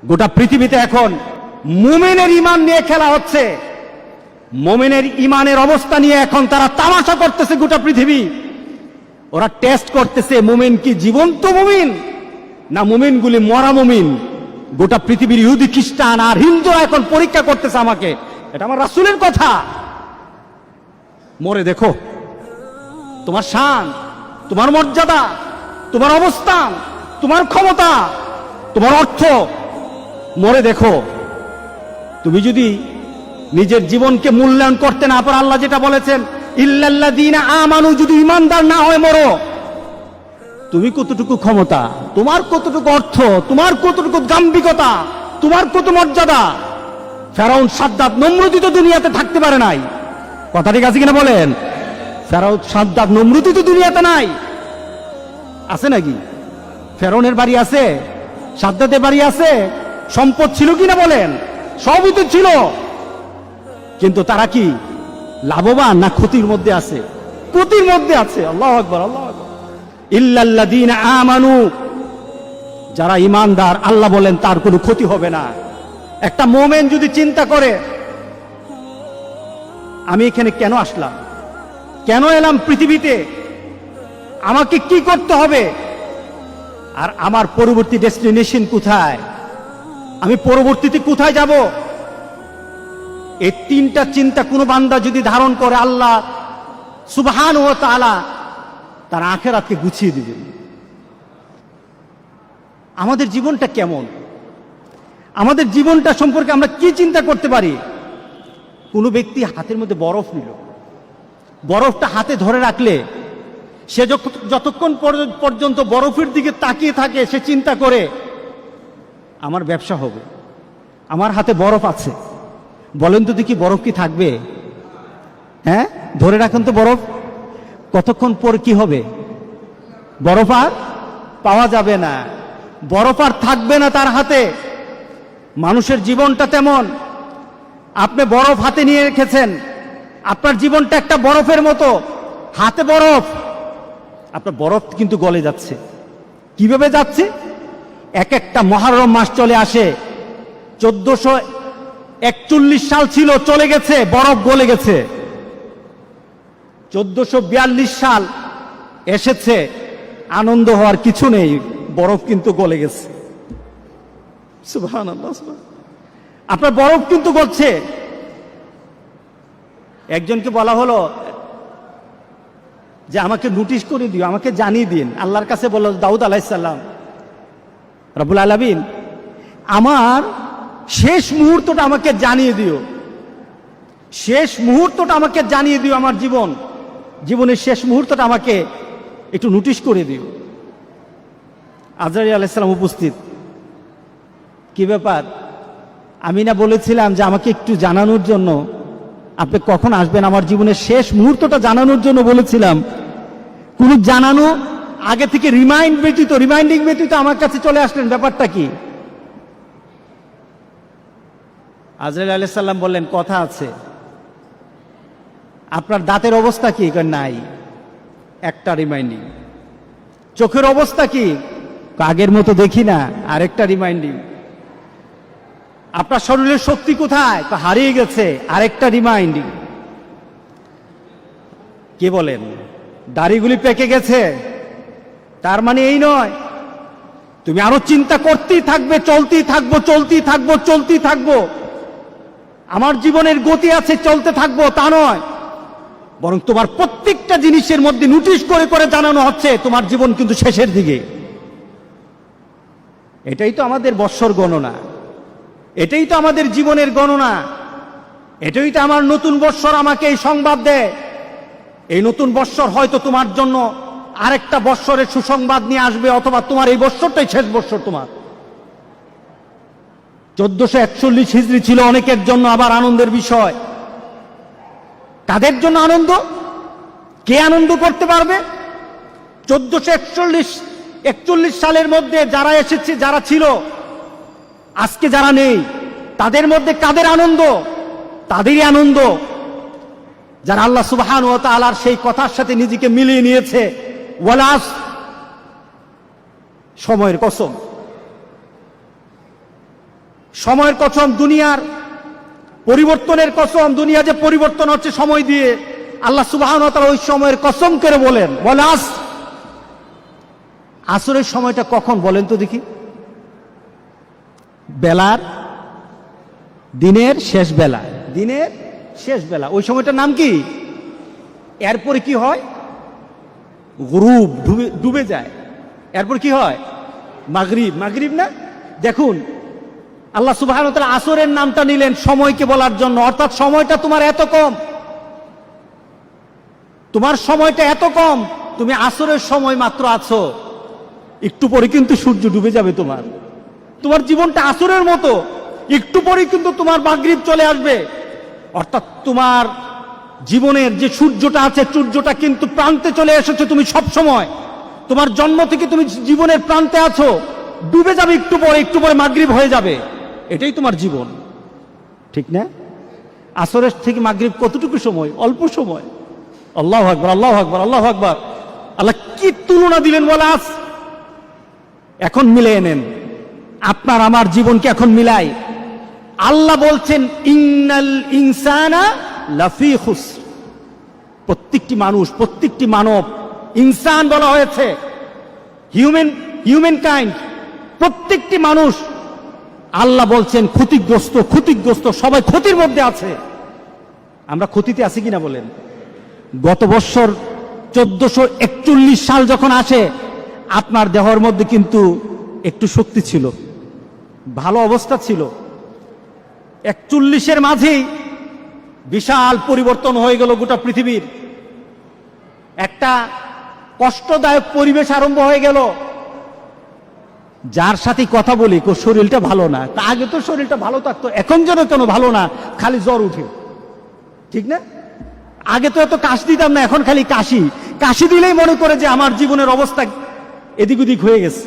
গোটা পৃথিবীতে এখন মুমিনের ঈমান নিয়ে খেলা হচ্ছে। মুমিনের ঈমানের অবস্থা নিয়ে এখন তারা তামাশা করতেছে। গোটা পৃথিবী ওরা টেস্ট করতেছে মুমিন কি জীবন্ত মুমিন না মুমিনগুলি মরা মুমিন। গোটা পৃথিবীর ইহুদি খ্রিস্টান আর হিন্দুরা এখন পরীক্ষা করতেছে আমাকে। এটা আমার রাসূলের কথা। মরে দেখো তোমার শান, তোমার মর্যাদা, তোমার অবস্থান, তোমার ক্ষমতা, তোমার অর্থ। মরে দেখো। তুমি যদি নিজের জীবনকে মূল্যায়ন করতে না পারো, আল্লাহ যেটা বলেছেন ইল্লাল্লাযীনা আমানু, যদি ঈমানদার না হয় মরো, তুমি কতটুকু ক্ষমতা, তোমার কতটুকু অর্থ, তোমার কতটুকু গাম্ভীর্যতা, তোমার কত মর্যাদা। ফেরাউন, সাদ্দাত, নমরুদ তো দুনিয়াতে থাকতে পারে নাই। কথা ঠিক আছে কিনা বলেন? ফেরাউন, সাদ্দাত, নমরুদ তো দুনিয়াতে নাই। আছে নাকি? ফেরাউনের বাড়ি আছে, সাদ্দাতের বাড়ি আছে, সম্পদ ছিল কিনা বলেন? সবই তো ছিল, কিন্তু তারা কি লাভবান না ক্ষতির মধ্যে আছে? ক্ষতির মধ্যে আছে। আল্লাহু আকবার, আল্লাহু আকবার। ইল্লাল্লাযীনা আমানু, যারা ঈমানদার, আল্লাহ বলেন তার কোনো ক্ষতি হবে না। একটা মুমিন যদি চিন্তা করে আমি এখানে কেন আসলাম, কেন এলাম পৃথিবীতে, আমাকে কি করতে হবে, আর আমার পরবর্তী ডেস্টিনেশন কোথায়, আমি পরবর্তীতে কোথায় যাব, এই তিনটা চিন্তা কোনো বান্দা যদি ধারণ করে, আল্লাহ সুবহানাহু ওয়া তাআলা তার আখিরাতকে গুছিয়ে দিবেন। আমাদের জীবনটা কেমন, আমাদের জীবনটা সম্পর্কে আমরা কি চিন্তা করতে পারি? কোনো ব্যক্তি হাতের মধ্যে বরফ নিল, বরফটা হাতে ধরে রাখলে সে যতক্ষণ পর্যন্ত বরফের দিকে তাকিয়ে থাকে, সে চিন্তা করে আমার ব্যবসা হবে, আমার হাতে বরফ আছে। বলেন তো দেখি বরফ কি থাকবে? হ্যাঁ, ধরে রাখেন তো বরফ। কতক্ষণ পর কি হবে? বরফ আর পাওয়া যাবে না, বরফ আর থাকবে না তার হাতে। মানুষের জীবনটা তেমন। আপনি বরফ হাতে নিয়ে রেখেছেন, আপনার জীবনটা একটা বরফের মতো, হাতে বরফ, আপনার বরফ কিন্তু গলে যাচ্ছে। কিভাবে যাচ্ছে? এক একটা মুহররম মাস চলে আসে, 1441 সাল ছিল, চলে গেছে, বরফ গলে গেছে। 1442 সাল এসেছে, আনন্দ হওয়ার কিছু নেই, বরফ কিন্তু গলে গেছে। সুবহানাল্লাহ, আপনার বরফ কিন্তু গলছে। একজনকে বলা হলো যে আমাকে নোটিশ করে দিও, আমাকে জানিয়ে দিন। আল্লাহর কাছে বলল দাউদ আলাইহিস সালাম, রব্বুল আলামিন আমার শেষ মুহূর্তটা আমাকে জানিয়ে দিও, শেষ মুহূর্তটা আমাকে জানিয়ে দিও, আমার জীবনের শেষ মুহূর্তটা আমাকে একটু নোটিশ করে দিও। আজরাইল আলাইহিস সালাম উপস্থিত। কি ব্যাপার? আমি না বলেছিলাম যে আমাকে একটু জানানোর জন্য, আপনি কখন আসবেন, আমার জীবনের শেষ মুহূর্তটা জানানোর জন্য বলেছিলাম। কোন জানানো আগে থেকে রিমাইন্ডিং ব্যতীত আমার কাছে চলে আসলেন, ব্যাপারটা কি? আজরাইল আলাইহিস সালাম বললেন কথা আছে। আপনার দাঁতের অবস্থা কি? নাই, একটা রিমাইন্ডিং। চোখের অবস্থা কি? আগের মতো দেখি না, আরেকটা রিমাইন্ডিং। আপনার শরীরের শক্তি কোথায়? হারিয়ে গেছে, আরেকটা রিমাইন্ডিং। কে বলেন দাড়িগুলি পেকে গেছে, তার মানে এই নয় তুমি আরো চিন্তা করতেই থাকবে, চলতেই থাকবো, চলতেই থাকবো, চলতেই থাকবো, আমার জীবনের গতি আছে, চলতে থাকবো, তা নয়। বরং তোমার প্রত্যেকটা জিনিসের মধ্যে নোটিশ করে করে জানানো হচ্ছে তোমার জীবন কিন্তু শেষের দিকে। এটাই তো আমাদের বৎসর গণনা, এটাই তো আমাদের জীবনের গণনা, এটাই তো আমার নতুন বৎসর আমাকে এই সংবাদ দেয়। এই নতুন বৎসর হয়তো তোমার জন্য আরেকটা বৎসরের সুসংবাদ নিয়ে আসবে, অথবা তোমার এই বৎসরটাই শেষ বৎসর। তোমার 1441 হিজরি ছিল অনেকের জন্য আবার আনন্দের বিষয়। কাদের জন্য আনন্দ? কে আনন্দ করতে পারবে? 1441 সালের মধ্যে যারা এসেছে, যারা ছিল, আজকে যারা নেই, তাদের মধ্যে কাদের আনন্দ? তাদেরই আনন্দ যারা আল্লাহ সুবহানাহু ওয়া তাআলার সেই কথার সাথে নিজেকে মিলিয়ে নিয়েছে। ওয়ালাস, সময়ের কসম, সময়ের কসম, দুনিয়ার পরিবর্তনের কসম, দুনিয়া যে পরিবর্তন হচ্ছে সময় দিয়ে, আল্লাহ সুবহানাহু ওয়া তাআলা ওই সময়ের কসম করে বলে আসরের সময়টা কখন বলেন তো দেখি? বেলার, দিনের শেষ বেলা, দিনের শেষ বেলা, ওই সময়টার নাম কি? এরপরে কি হয়? গুরুব, ডুবে যায়। এরপর কি হয়? মাগরিব। মাগরিব না? দেখুন আল্লাহ সুবহানাহু ওয়া তাআলা আসরের নামটা নিলেন সময়কে বলার জন্য, অর্থাৎ সময়টা তোমার এত কম, তোমার সময়টা এত কম, তুমি আসরের সময় মাত্র আছো, একটু পরে কিন্তু সূর্য ডুবে যাবে। তোমার জীবনটা আসরের মতো, একটু পরে কিন্তু তোমার মাগরিব চলে আসবে। অর্থাৎ তোমার জীবনের যে সূর্যটা আছে, সূর্যটা কিন্তু প্রান্তে চলে এসেছে। তুমি সব সময়, তোমার জন্ম থেকে তুমি জীবনের প্রান্তে আছো, ডুবে যাবে একটু পরে মাগরিব হয়ে যাবে। এটাই তোমার জীবন, ঠিক না? আসরের থেকে মাগরিব কতটুকু সময়? অল্প সময়। আল্লাহু আকবার, আল্লাহু আকবার, আল্লাহু আকবার। আল্লাহ কি তুলনা দিলেন বলে আজ। এখন মিলিয়ে নেন, আপনার আমার জীবনকে এখন মিলাই। আল্লাহ বলছেন ইন্নাল ইনসানা লাফি খুসর। প্রত্যেকটি মানুষ, প্রত্যেকটি মানব, ইনসান বলা হয়েছে, হিউম্যান কাইন্ড, প্রত্যেকটি মানুষ আল্লাহ বলছেন ক্ষতিগ্রস্ত, সবাই ক্ষতির মধ্যে আছে। আমরা ক্ষতিতে আছি কিনা বলেন? গত বছর 1441 সাল যখন আসে, আপনার দেহের মধ্যে কিন্তু একটু শক্তি ছিল, ভালো অবস্থা ছিল। 41-এর মাঝেই বিশাল পরিবর্তন হয়ে গেল গোটা পৃথিবীর। একটা কষ্টদায়ক পরিবেশ আরম্ভ হয়ে গেল। যার সাথে কথা বলি শরীরটা ভালো না, তা আগে তো শরীরটা ভালো থাকতো, এখন যেন কেন ভালো না, খালি জ্বর উঠে, ঠিক না? আগে তো এত কাশি দিতাম না, এখন খালি কাশি দিলেই মনে করে যে আমার জীবনের অবস্থা এদিক ওদিক হয়ে গেছে।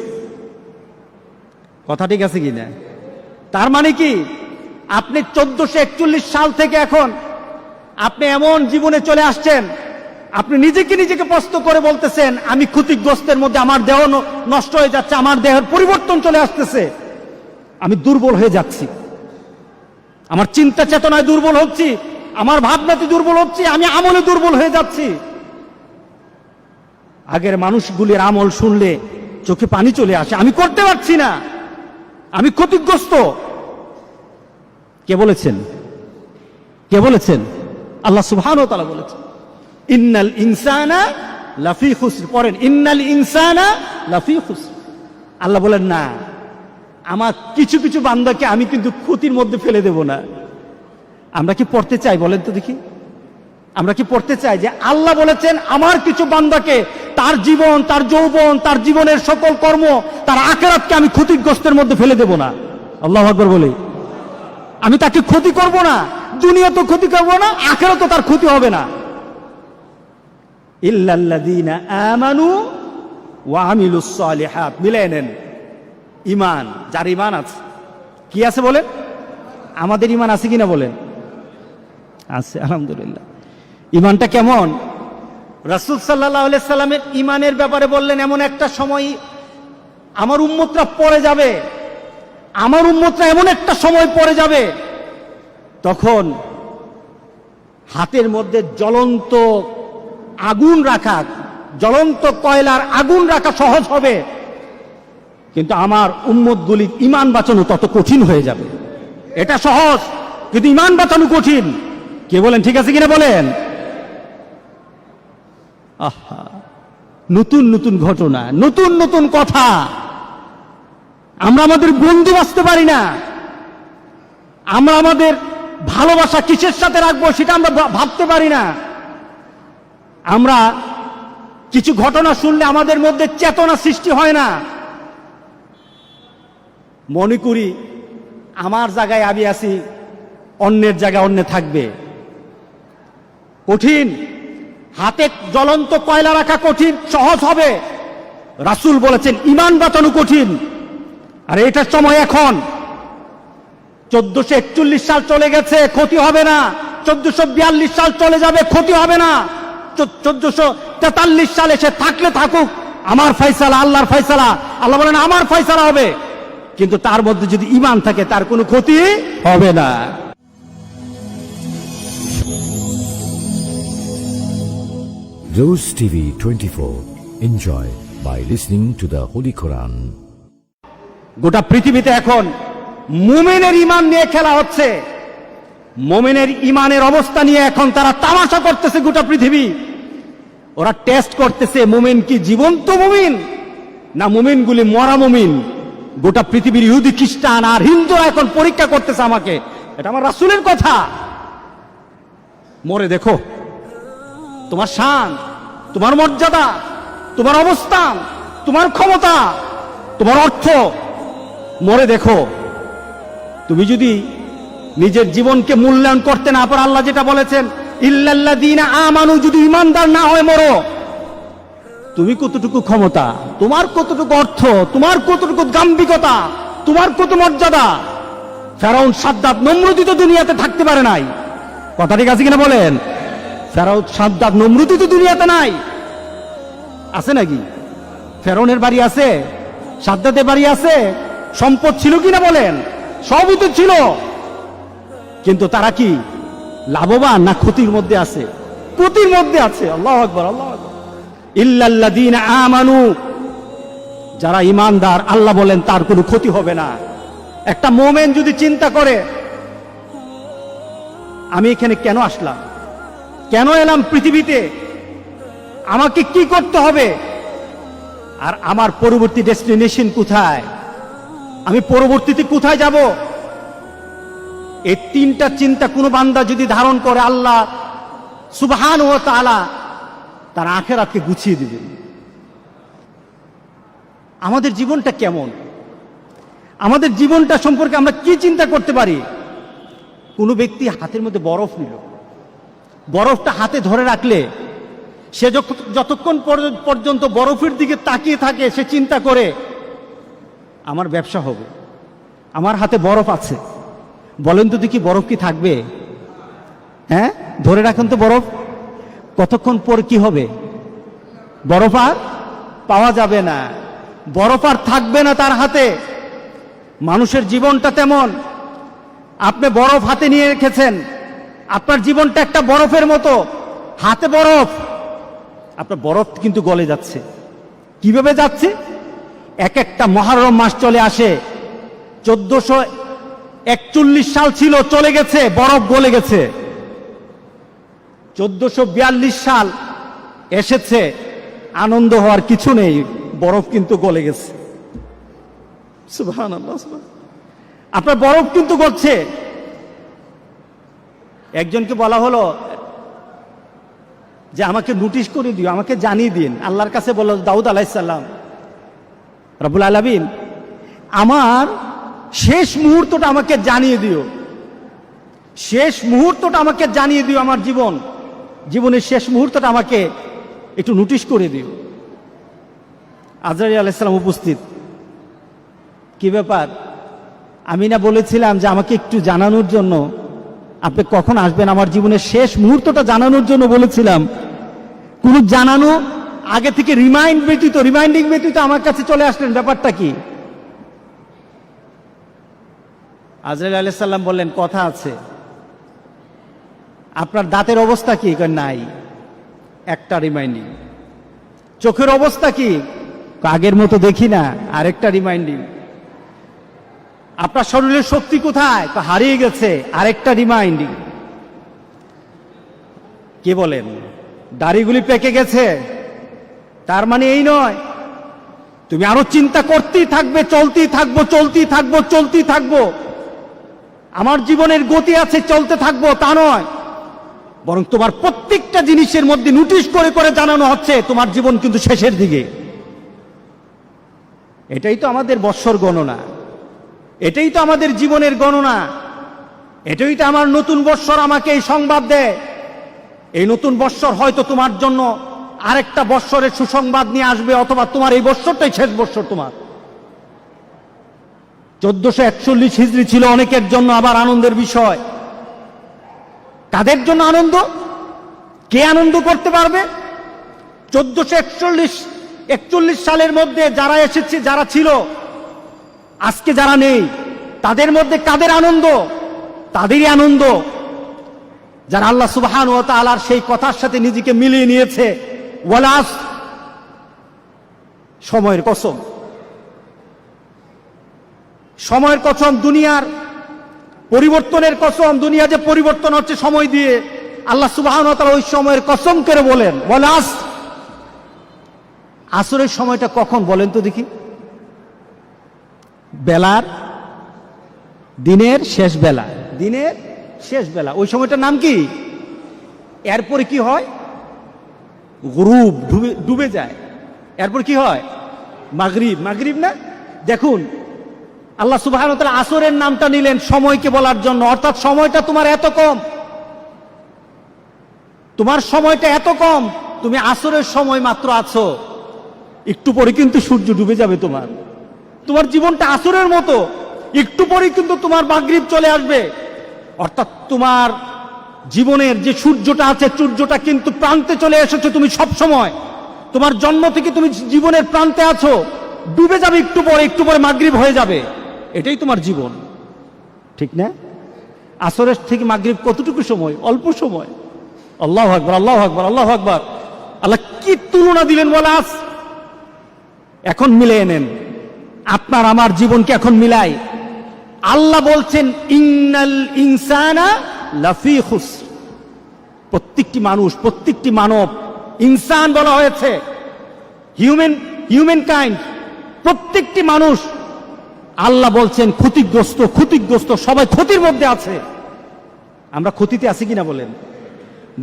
কথা ঠিক আছে কি না? তার মানে কি, আপনি 1441 সাল থেকে এখন আপনি এমন জীবনে চলে আসছেন, আপনি নিজেকে প্রশ্ন করে বলতেছেন আমি ক্ষতিগ্রস্তের মধ্যে, আমার দেহ নষ্ট হয়ে যাচ্ছে, আমার দেহের পরিবর্তন চলে আসতেছে, আমি দুর্বল হয়ে যাচ্ছি, আমার চিন্তা চেতনায় দুর্বল হচ্ছি, আমার ভাবনাতে দুর্বল হচ্ছি, আমি আমলে দুর্বল হয়ে যাচ্ছি। আগের মানুষগুলির আমল শুনলে চোখে পানি চলে আসে, আমি করতে পারছি না, আমি ক্ষতিগ্রস্ত। কে বলেছেন? আল্লাহ সুবহানাহু ওয়া তাআলা বলেছেন ইন্নাল ইনসানা লাফি খুসর। পড়েন ইন্নাল ইনসানা লাফি খুসর। আল্লাহ বলেন না, আমার কিছু কিছু বান্দাকে আমি কিন্তু ক্ষতির মধ্যে ফেলে দেব না। আমরা কি পড়তে চাই বলেন তো দেখি? আমরা কি পড়তে চাই যে আল্লাহ বলেছেন আমার কিছু বান্দাকে, তার জীবন, তার যৌবন, তার জীবনের সকল কর্ম, তার আখিরাতকে আমি ক্ষতিগ্রস্তের মধ্যে ফেলে দেব না? আল্লাহু আকবার বলি। আমি তাকে ক্ষতি করব না, দুনিয়া তো ক্ষতি করব না, আখিরাত তো তার ক্ষতি হবে না। ইল্লাল্লাযীনা আমানু ওয়া আমিলুস সালিহাত। মিলিয়ে নেন, ঈমান, যার ঈমান আছে, কি আছে বলেন? আমাদের ঈমান আছে কিনা বলেন? আছে, আলহামদুলিল্লাহ। ঈমানটা কেমন? রাসূল সাল্লাল্লাহু আলাইহি সাল্লামের ঈমানের ব্যাপারে বললেন এমন একটা সময় আমার উম্মতরা পড়ে যাবে, আমার উম্মতরা এমন একটা সময় পড়ে যাবে, তখন হাতের মধ্যে জ্বলন্ত আগুন রাখা, জ্বলন্ত কয়লার আগুন রাখা সহজ হবে, কিন্তু আমার উম্মতগুলি ঈমান বাঁচানো তত কঠিন হয়ে যাবে। এটা সহজ, কিন্তু ঈমান বাঁচানো কঠিন। কে বলেন ঠিক আছে কিনা বলেন? আহা, নতুন নতুন ঘটনা, নতুন নতুন কথা। আমরা আমাদের বন্ধু বাঁচতে পারি না, আমরা আমাদের ভালোবাসা কিসের সাথে রাখবো সেটা আমরা ভাবতে পারি না। আমরা কিছু ঘটনা শুনলে আমাদের মধ্যে চেতনা সৃষ্টি হয় না। মনে করি আমার জায়গায় আমি আছি, অন্যের জায়গায় অন্য থাকবে। কঠিন, হাতে জ্বলন্ত কয়লা রাখা কঠিন, সহজ হবে। রাসূল বলেছেন ঈমান বাঁচানো কঠিন। আর এটার সময় এখন 1441 সাল চলে গেছে, ক্ষতি হবে না। 1442 সাল চলে যাবে, ক্ষতি হবে না। 1443 সালে সে থাকলে থাকুক, আমার ফয়সালা, আল্লাহর ফয়সালা। আল্লাহ বলেন আমার ফয়সালা হবে। কিন্তু তার মধ্যে যদি ঈমান থাকে তার কোনো ক্ষতি হবে না। Rose TV 24. Enjoy by listening to the Holy Quran. গোটা পৃথিবীতে এখন মুমিনের ঈমান নিয়ে খেলা হচ্ছে। মুমিনের ঈমানের অবস্থা নিয়ে এখন তারা তামাশা করতেছে গোটা পৃথিবী। ওরা টেস্ট করতেছে মুমিন কি জীবন্ত মুমিন না মুমিনগুলি মরা মুমিন। গোটা পৃথিবীর ইহুদি খ্রিস্টান আর হিন্দুরা এখন পরীক্ষা করতেছে আমাকে। এটা আমার রাসূলের কথা। মরে দেখো তোমার শান, তোমার মর্যাদা, তোমার অবস্থান, তোমার ক্ষমতা, তোমার অর্থ। মরে দেখো। তুমি যদি নিজের জীবনকে মূল্যায়ন করতে না পারো, আল্লাহ যেটা বলেছেন ইল্লাল্লাযীনা আমানু, যদি ঈমানদার না হয় মরো, তুমি কতটুকু ক্ষমতা, তোমার কতটুকু অর্থ, তোমার কতটুকু গাম্ভীর্যতা, তোমার কত মর্যাদা। ফেরাউন, সাদ্দাত, নমরুদ তো দুনিয়াতে থাকতে পারে নাই। কথা ঠিক আছে কিনা বলেন? ফেরাউন, সাদ্দাত, নমরুদ তো দুনিয়াতে নাই। আছে নাকি? ফেরাউনের বাড়ি আছে, সাদ্দাতের বাড়ি আছে, সম্পদ ছিল কিনা বলেন? সবই তো ছিল, কিন্তু তারা কি লাভবান না ক্ষতির মধ্যে আছে? ক্ষতির মধ্যে আছে। আল্লাহু আকবার, আল্লাহু আকবার। ইল্লাল্লাযীনা আমানু, যারা ঈমানদার, আল্লাহ বলেন তার কোনো ক্ষতি হবে না। একটা মুমিন যদি চিন্তা করে আমি এখানে কেন আসলাম, কেন এলাম পৃথিবীতে, আমাকে কি করতে হবে, আর আমার পরবর্তী ডেস্টিনেশন কোথায়, আমি পরবর্তীতে কোথায় যাব, এই তিনটা চিন্তা কোনো বান্দা যদি ধারণ করে, আল্লাহ সুবহানাহু ওয়া তাআলা তার আখিরাতকে গুছিয়ে দিবেন। আমাদের জীবনটা কেমন, আমাদের জীবনটা সম্পর্কে আমরা কি চিন্তা করতে পারি? কোনো ব্যক্তি হাতের মধ্যে বরফ নিল, বরফটা হাতে ধরে রাখলে সে যতক্ষণ পর্যন্ত বরফের দিকে তাকিয়ে থাকে, সে চিন্তা করে আমার ব্যবসা হবে, আমার হাতে বরফ আছে। বলেন তো দেখি বরফ কি থাকবে? হ্যাঁ, ধরে রাখেন তো বরফ, কতক্ষণ পর কি হবে? বরফ আর পাওয়া যাবে না, বরফ আর থাকবে না তার হাতে। মানুষের জীবনটা তেমন। আপনি বরফ হাতে নিয়ে রেখেছেন, আপনার জীবনটা একটা বরফের মতো, হাতে বরফ, আপনার বরফ কিন্তু গলে যাচ্ছে। কিভাবে যাচ্ছে? এক একটা মুহররম মাস চলে আসে, 1441 সাল ছিল, চলে গেছে, বরফ গলে গেছে। 1442 সাল এসেছে, আনন্দ হওয়ার কিছু নেই, বরফ কিন্তু গলে গেছে। সুবহানাল্লাহ, আপনার বরফ কিন্তু গলছে। একজনকে বলা হলো যে আমাকে নোটিশ করে দিও, আমাকে জানিয়ে দিন। আল্লাহর কাছে বলল দাউদ আলাইহিস সালাম, রব্বুল আলামিন আমার শেষ মুহূর্তটা আমাকে জানিয়ে দিও, শেষ মুহূর্তটা আমাকে জানিয়ে দিও, আমার জীবনের শেষ মুহূর্তটা আমাকে একটু নোটিশ করে দিও। আজরাইল আলাইহিস সালাম উপস্থিত। কি ব্যাপার? আমি না বলেছিলাম যে আমাকে একটু জানানোর জন্য, আপনি কখন আসবেন, আমার জীবনের শেষ মুহূর্তটা জানানোর জন্য বলেছিলাম। কোন জানানো আগে থেকে রিমাইন্ডিং ব্যতীত আমার কাছে চলে আসলেন, ব্যাপারটা কি? আজরাইল আলাইহিস সালাম বললেন কথা আছে। আপনার দাঁতের অবস্থা কি? নাই, একটা রিমাইন্ডিং। চোখের অবস্থা কি? আগের মতো দেখি না, আরেকটা রিমাইন্ডিং। আপনার শরীরের শক্তি কোথায়? হারিয়ে গেছে, আরেকটা রিমাইন্ডিং। কে বলেন দাড়িগুলি পেকে গেছে, তার মানে এই নয় তুমি আরো চিন্তা করতেই থাকবে, চলতেই থাকবো। আমার জীবনের গতি আছে, চলতে থাকবো, তা নয়, বরং তোমার প্রত্যেকটা জিনিসের মধ্যে নোটিশ করে করে জানানো হচ্ছে তোমার জীবন কিন্তু শেষের দিকে। এটাই তো আমাদের বৎসর গণনা, এটাই তো আমাদের জীবনের গণনা, এটাই তো আমার নতুন বৎসর আমাকে এই সংবাদ দেয়। এই নতুন বৎসর হয়তো তোমার জন্য আরেকটা বৎসরের সুসংবাদ নিয়ে আসবে, অথবা তোমার এই বৎসরটাই শেষ বৎসর। তোমার 1441 হিজরি ছিল অনেকের জন্য আবার আনন্দের বিষয়। কাদের জন্য আনন্দ? কে আনন্দ করতে পারবে? 1441 সালের মধ্যে যারা এসেছে, যারা ছিল, আজকে যারা নেই তাদের মধ্যে কাদের আনন্দ? তাদেরই আনন্দ যারা আল্লাহ সুবহানাহু ওয়া তাআলার সেই কথার সাথে নিজেকে মিলিয়ে নিয়েছে। ওয়ালাস, সময়ের কসম, সময়ের কসম, দুনিয়ার পরিবর্তনের কসম। দুনিয়া যে পরিবর্তন হচ্ছে সময় দিয়ে, আল্লাহ সুবহানাহু ওয়া তাআলা ওই সময়ের কসম করে বলেন ওয়ালাস। আসরের সময়টা কখন বলেন তো দেখি? বেলার, দিনের শেষ বেলা, দিনের শেষ বেলা। ওই সময়টার নাম কি? এরপরে কি হয়? গুরুব, ডুবে যায়। এরপর কি হয়? মাগরিব। মাগরিব না? দেখুন আল্লাহ সুবহানাহু ওয়া তাআলা আসরের নামটা নিলেন সময়কে বলার জন্য, অর্থাৎ সময়টা তোমার এত কম, তোমার সময়টা এত কম, তুমি আসরের সময় মাত্র আছো। একটু পরে কিন্তু সূর্য ডুবে যাবে। তোমার জীবনটা আসরের মতো, একটু পরে কিন্তু তোমার মাগরিব চলে আসবে। অর্থাৎ তোমার জীবনের যে সূর্যটা আছে, সূর্যটা কিন্তু প্রান্তে চলে এসেছে। তুমি সব সময়, তোমার জন্ম থেকে তুমি জীবনের প্রান্তে আছো, ডুবে যাবে একটু পরে মাগরিব হয়ে যাবে। এটাই তোমার জীবন, ঠিক না? আসরের থেকে মাগরিব কতটুকু সময়? অল্প সময়। আল্লাহু আকবার, আল্লাহু আকবার, আল্লাহু আকবার। আল্লাহ কি তুলনা দিলেন ওয়ালাস। এখন মিলিয়ে নেন, আপনার আমার জীবনকে এখন মিলাই। আল্লাহ বলছেন ইন্নাল ইনসানা লাফি খুসর। প্রত্যেকটি মানুষ, প্রত্যেকটি মানব, ইনসান বলা হয়েছে, হিউম্যান কাইন্ড, প্রত্যেকটি মানুষ আল্লাহ বলছেন ক্ষতিগ্রস্ত, সবাই ক্ষতির মধ্যে আছে। আমরা ক্ষতিতে আছি কিনা বলেন?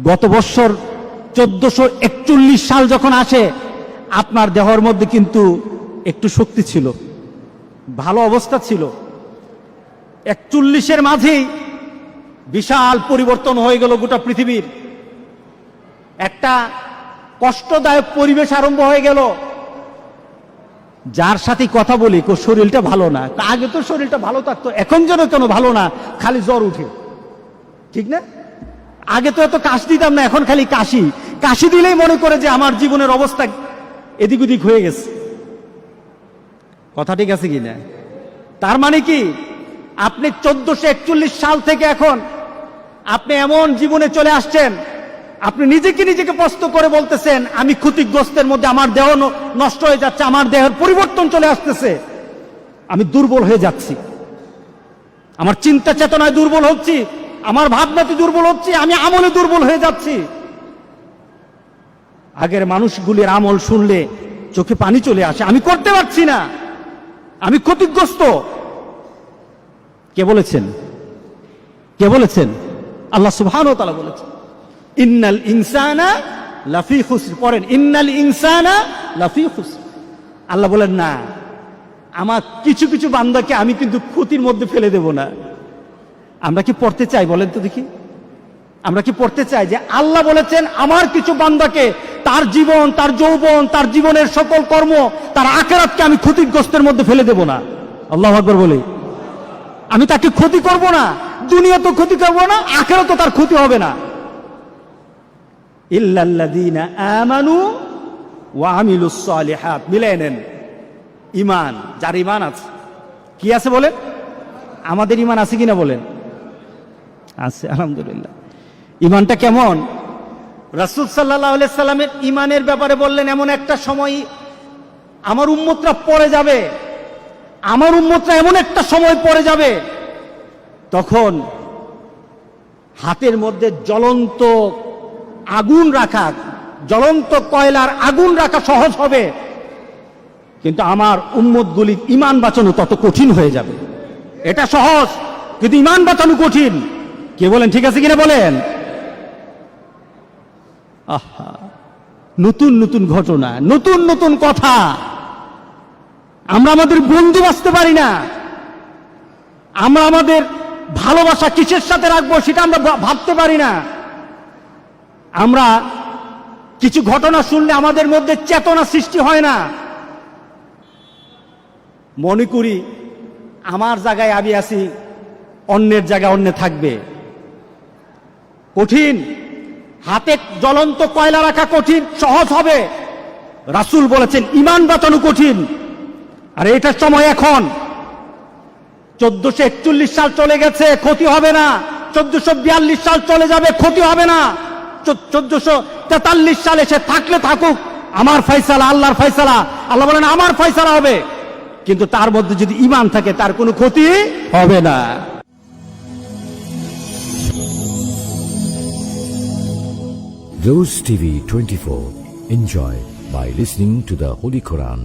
গত বছর 1441 সাল যখন আসে, আপনার দেহের মধ্যে কিন্তু একটু শক্তি ছিল, ভালো অবস্থা ছিল। 41-এর মাঝেই বিশাল পরিবর্তন হয়ে গেল গোটা পৃথিবীর। একটা কষ্টদায়ক পরিবেশ আরম্ভ হয়ে গেল। যার সাথে কথা বলি শরীরটা ভালো না, আগে তো শরীরটা ভালো থাকতো, এখন যেন কেন ভালো না, খালি জ্বর উঠে, ঠিক না? আগে তো এত কাশ দিতাম না, এখন খালি কাশি দিলেই মনে করে যে আমার জীবনের অবস্থা এদিক ওদিক হয়ে গেছে। কথা ঠিক আছে কিনা? তার মানে কি, আপনি 1441 সাল থেকে এখন আপনি এমন জীবনে চলে আসছেন, আপনি নিজেকে প্রশ্ন করে বলতেছেন আমি ক্ষতিগ্রস্তের মধ্যে, আমার দেহ নষ্ট হয়ে যাচ্ছে, আমার দেহের পরিবর্তন চলে আসতেছে, আমি দুর্বল হয়ে যাচ্ছি, আমার চিন্তা চেতনায় দুর্বল হচ্ছি, আমার ভাবনাতে দুর্বল হচ্ছি, আমি আমলে দুর্বল হয়ে যাচ্ছি। আগের মানুষগুলির আমল শুনলে চোখে পানি চলে আসে, আমি করতে পারছি না, আমি ক্ষতিগ্রস্ত। কে বলেছেন? কে বলেছেন? আল্লাহ সুবহানাহু ওয়া তাআলা বলেছেন ইন্নাল ইনসানা লাফি খুসর। পড়েন ইন্নাল ইনসানা লাফি খুসর। আল্লাহ বলেন না, আমার কিছু কিছু বান্দাকে আমি কিন্তু ক্ষতির মধ্যে ফেলে দেব না। আমরা কি পড়তে চাই বলেন তো দেখি? আমরা কি পড়তে চাই যে আল্লাহ বলেছেন আমার কিছু বান্দাকে, তার জীবন, তার যৌবন, তার জীবনের সকল কর্ম, তার আখিরাতকে আমি ক্ষতিগ্রস্তের মধ্যে ফেলে দেব না। আল্লাহু আকবার বলি। আমি তাকে ক্ষতি করব না, দুনিয়া তো ক্ষতি করব না, আখিরাত তো তার ক্ষতি হবে না। ইল্লাল্লাযীনা আমানু ওয়া আমিলুস সালিহাত। মিলিয়ে নেন, ঈমান, যার ঈমান আছে। কি আছে বলেন? আমাদের ঈমান আছে কিনা বলেন? আছে, আলহামদুলিল্লাহ। ঈমানটা কেমন? রাসূল সাল্লাল্লাহু আলাইহি সাল্লামের ঈমানের ব্যাপারে বললেন এমন একটা সময় আমার উম্মতরা পড়ে যাবে, আমার উম্মতরা এমন একটা সময় পড়ে যাবে, তখন হাতের মধ্যে জ্বলন্ত আগুন রাখা, জ্বলন্ত কয়লার আগুন রাখা সহজ হবে, কিন্তু আমার উম্মতগুলির ঈমান বাঁচানো তত কঠিন হয়ে যাবে। এটা সহজ, কিন্তু ঈমান বাঁচানো কঠিন। কে বলেন ঠিক আছে কিনা বলেন? আহা, নতুন নতুন ঘটনা, নতুন নতুন কথা। আমরা আমাদের বন্ধু বাঁচতে পারি না, আমরা আমাদের ভালোবাসা কিসের সাথে রাখবো সেটা আমরা ভাবতে পারি না। আমরা কিছু ঘটনা শুনলে আমাদের মধ্যে চেতনা সৃষ্টি হয় না। মনে করি আমার জায়গায় আমি আছি, অন্যের জায়গায় অন্য থাকবে। কঠিন। হাতে জ্বলন্ত কয়লা রাখা কঠিন, সহজ হবে। রাসূল বলেছেন ঈমান বাঁচানো কঠিন। আর এটার সময় এখন, 1441 সাল চলে গেছে, ক্ষতি হবে না। 1442 সাল চলে যাবে, ক্ষতি হবে না। 1443 সাল এসে থাকলে থাকুক, আমার ফয়সালা, আল্লাহর ফয়সালা। আল্লাহ বলেন আমার ফয়সালা হবে, কিন্তু তার মধ্যে যদি ঈমান থাকে তার কোনো ক্ষতি হবে না। Rose TV 24. Enjoy by listening to the Holy Quran.